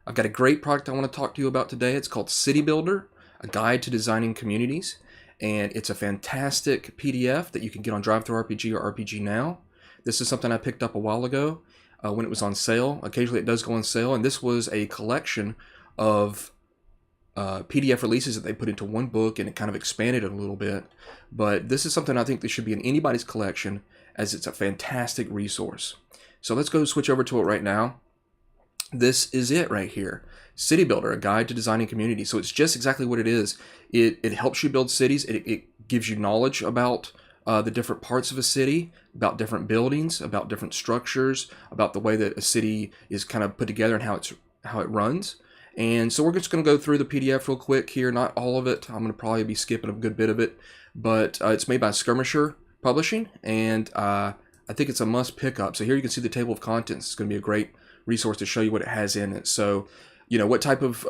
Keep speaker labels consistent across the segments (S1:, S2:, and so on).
S1: I've got a great product I want to talk to you about today. It's called City Builder, a guide to designing communities. And it's a fantastic PDF that you can get on DriveThruRPG or RPG Now. This is something I picked up a while ago when it was on sale. Occasionally it does go on sale, and this was a collection of PDF releases that they put into one book, and it kind of expanded it a little bit. But this is something I think that should be in anybody's collection, as it's a fantastic resource. So let's go switch over to it right now. This is it right here. City Builder, a guide to designing communities. So it's just exactly what it is. It helps you build cities. It gives you knowledge about the different parts of a city, about different buildings, about different structures, about the way that a city is kind of put together and how it runs. And so we're just going to go through the PDF real quick here. Not all of it. I'm going to probably be skipping a good bit of it. But it's made by Skirmisher Publishing, and I think it's a must pick up. So here you can see the table of contents. It's going to be a great resource to show you what it has in it. So, you know, what type of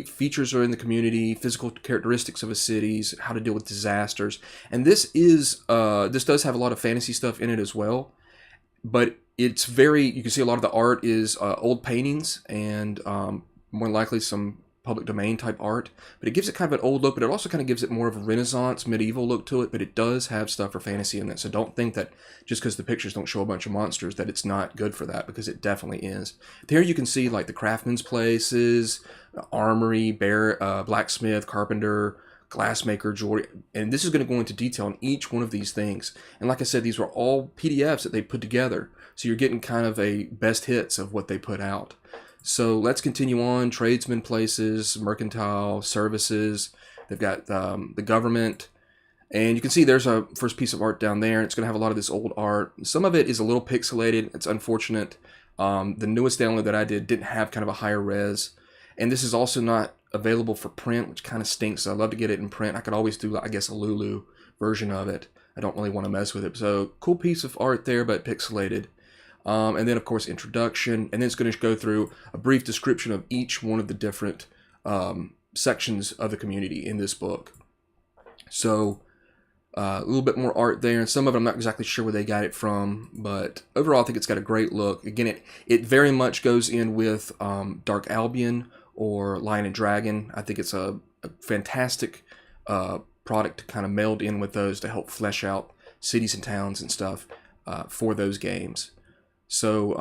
S1: features are in the community, physical characteristics of a cities, how to deal with disasters. And this does have a lot of fantasy stuff in it as well. But it's you can see a lot of the art is old paintings and more likely some public domain type art, but it gives it kind of an old look, but it also kind of gives it more of a Renaissance, medieval look to it, but it does have stuff for fantasy in it. So don't think that just because the pictures don't show a bunch of monsters that it's not good for that, because it definitely is. There you can see like the craftsman's places, armory, blacksmith, carpenter, glassmaker, jewelry, and this is going to go into detail on each one of these things. And like I said, these were all PDFs that they put together, so you're getting kind of a best hits of what they put out. So let's continue on. Tradesmen places, mercantile, services. They've got the government. And you can see there's a first piece of art down there. It's going to have a lot of this old art. Some of it is a little pixelated. It's unfortunate. The newest download that I did didn't have kind of a higher res. And this is also not available for print, which kind of stinks. I'd love to get it in print. I could always do, I guess, a Lulu version of it. I don't really want to mess with it. So cool piece of art there, but pixelated. And then, of course, introduction, and then it's going to go through a brief description of each one of the different sections of the community in this book. So a little bit more art there, and some of it I'm not exactly sure where they got it from, but overall I think it's got a great look. Again, it very much goes in with Dark Albion or Lion and Dragon. I think it's a fantastic product to kind of meld in with those to help flesh out cities and towns and stuff for those games. So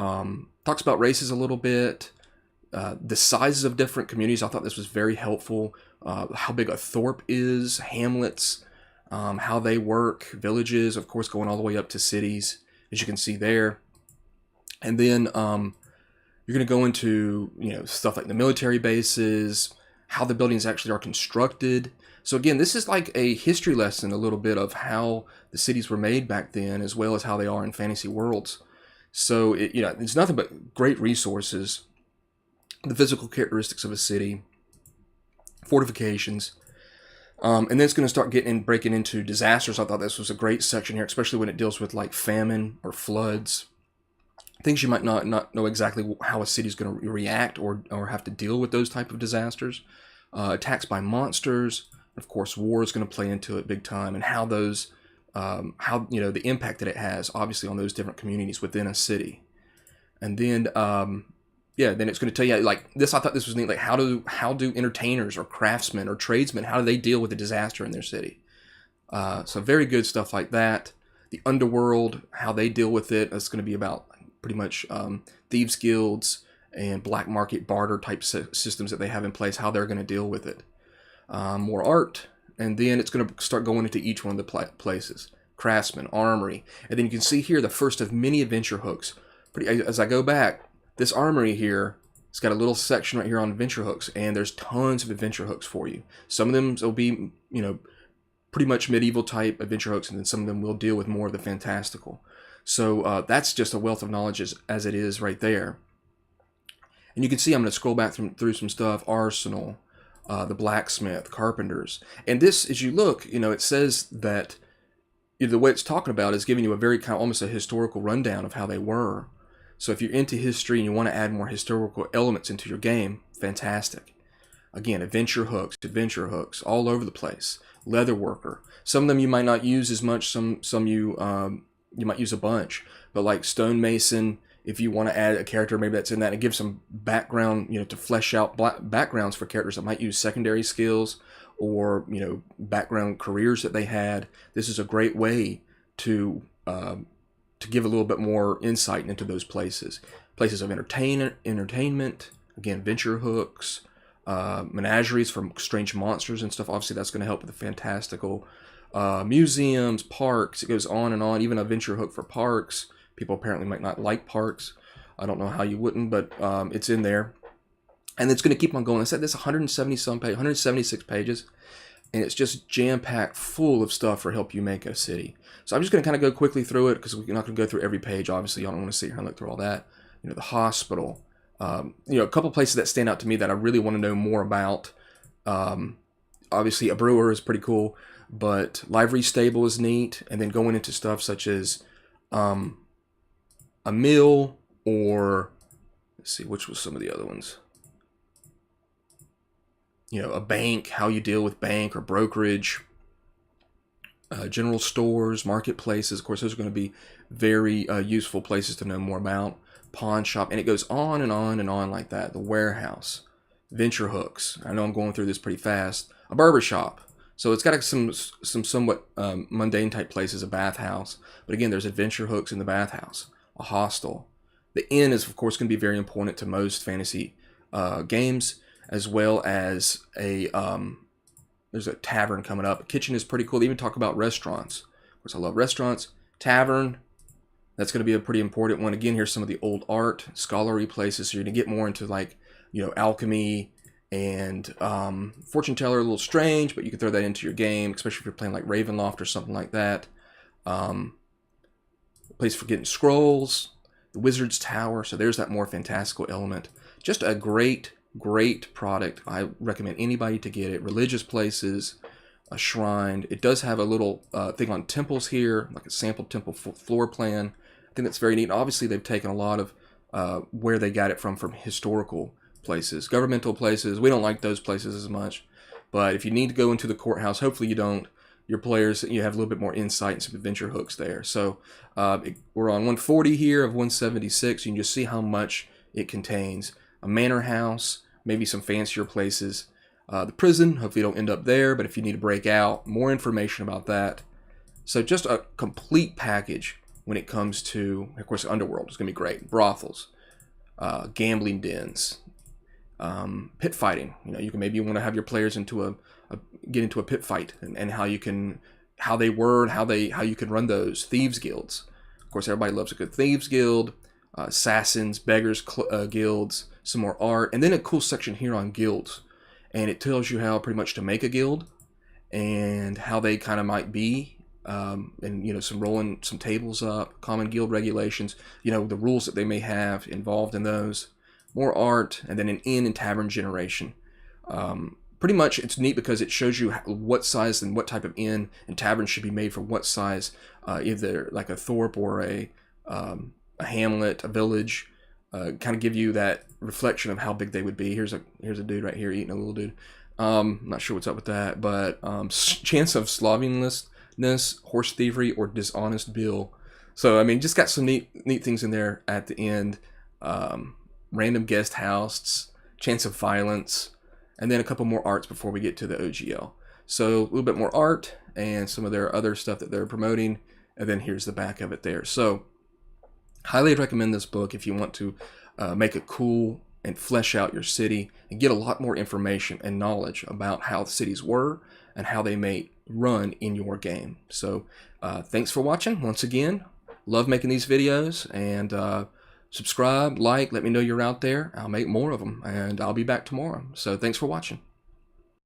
S1: talks about races a little bit, the sizes of different communities. I thought this was very helpful. How big a thorp is, hamlets, how they work, villages, of course, going all the way up to cities, as you can see there. And then you're going to go into stuff like the military bases, how the buildings actually are constructed. So again, this is like a history lesson, a little bit of how the cities were made back then, as well as how they are in fantasy worlds. So, it's nothing but great resources. The physical characteristics of a city, fortifications, and then it's going to start breaking into disasters. I thought this was a great section here, especially when it deals with like famine or floods, things you might not know exactly how a city is going to react or have to deal with those type of disasters. Attacks by monsters, of course, war is going to play into it big time, and how those the impact that it has obviously on those different communities within a city. And then then it's going to tell you like this. I thought this was neat. Like how do entertainers or craftsmen or tradesmen, how do they deal with a disaster in their city? So very good stuff like that. The underworld, how they deal with it. It's going to be about pretty much thieves guilds and black market barter type systems that they have in place, how they're going to deal with it. More art. And then it's going to start going into each one of the places. Craftsman, armory. And then you can see here the first of many adventure hooks. As I go back, this armory here, it's got a little section right here on adventure hooks. And there's tons of adventure hooks for you. Some of them will be, pretty much medieval type adventure hooks. And then some of them will deal with more of the fantastical. So that's just a wealth of knowledge as it is right there. And you can see I'm going to scroll back through some stuff. Arsenal. The blacksmith, carpenters. And this, as you look, it says that the way it's talking about is giving you a very kind of almost a historical rundown of how they were. So if you're into history and you want to add more historical elements into your game, fantastic. Again, adventure hooks all over the place. Leather worker. Some of them you might not use as much. Some you might use a bunch. But like stonemason if you want to add a character maybe that's in that and give some background, to flesh out backgrounds for characters that might use secondary skills or, background careers that they had, this is a great way to give a little bit more insight into those places. Places of entertainment, again, venture hooks, menageries for strange monsters and stuff. Obviously, that's going to help with the fantastical. Museums, parks, it goes on and on. Even a venture hook for parks. People apparently might not like parks. I don't know how you wouldn't, but it's in there. And it's going to keep on going. I said this 176 pages, and it's just jam-packed full of stuff for help you make a city. So I'm just going to kind of go quickly through it because we're not going to go through every page. Obviously, y'all don't want to sit here and look through all that. The hospital. A couple places that stand out to me that I really want to know more about. Obviously, a brewer is pretty cool, but livery stable is neat. And then going into stuff such as a mill, or let's see, which was some of the other ones. A bank, how you deal with bank or brokerage, general stores, marketplaces. Of course, those are going to be very useful places to know more about. Pawn shop, and it goes on and on and on like that. The warehouse, venture hooks. I know I'm going through this pretty fast. A barber shop. So it's got some somewhat mundane type places, a bathhouse. But again, there's adventure hooks in the bathhouse. A hostel. The inn is, of course, going to be very important to most fantasy games, as well as there's a tavern coming up. A kitchen is pretty cool. They even talk about restaurants. Of course, I love restaurants. Tavern. That's going to be a pretty important one. Again, here's some of the old art, scholarly places. So you're going to get more into alchemy and fortune teller. A little strange, but you can throw that into your game, especially if you're playing like Ravenloft or something like that. Place for getting scrolls, the Wizard's Tower. So there's that more fantastical element. Just a great product. I recommend anybody to get it. Religious places, a shrine. It does have a little thing on temples here, like a sample temple floor plan. I think that's very neat. Obviously, they've taken a lot of where they got it from historical places, governmental places. We don't like those places as much, but if you need to go into the courthouse, hopefully you don't. Your players, you have a little bit more insight and some adventure hooks there. So we're on 140 here of 176. You can just see how much it contains. A manor house, maybe some fancier places. The prison, hopefully you don't end up there, but if you need to break out, more information about that. So just a complete package when it comes to, of course, Underworld is going to be great. Brothels, gambling dens, pit fighting. You can maybe want to have your players get into a pit fight and how you can how you can run those. Thieves guilds. Of course, everybody loves a good thieves guild. Assassins, beggars guilds, some more art, and then a cool section here on guilds. And it tells you how pretty much to make a guild and how they kind of might be. And some rolling some tables up, common guild regulations, the rules that they may have involved in those. More art, and then an inn and tavern generation. Pretty much it's neat because it shows you what size and what type of inn and tavern should be made for what size, either like a thorp or a hamlet, a village. Kind of give you that reflection of how big they would be. Here's a dude right here eating a little dude. Not sure what's up with that, but chance of slovenliness, horse thievery, or dishonest bill. So I mean, just got some neat things in there at the end. Random guest house, chance of violence, and then a couple more arts before we get to the OGL. So a little bit more art and some of their other stuff that they're promoting, and then here's the back of it there. So highly recommend this book if you want to make it cool and flesh out your city and get a lot more information and knowledge about how the cities were and how they may run in your game. So thanks for watching once again. Love making these videos, and subscribe, like, let me know you're out there. I'll make more of them, and I'll be back tomorrow. So thanks for watching.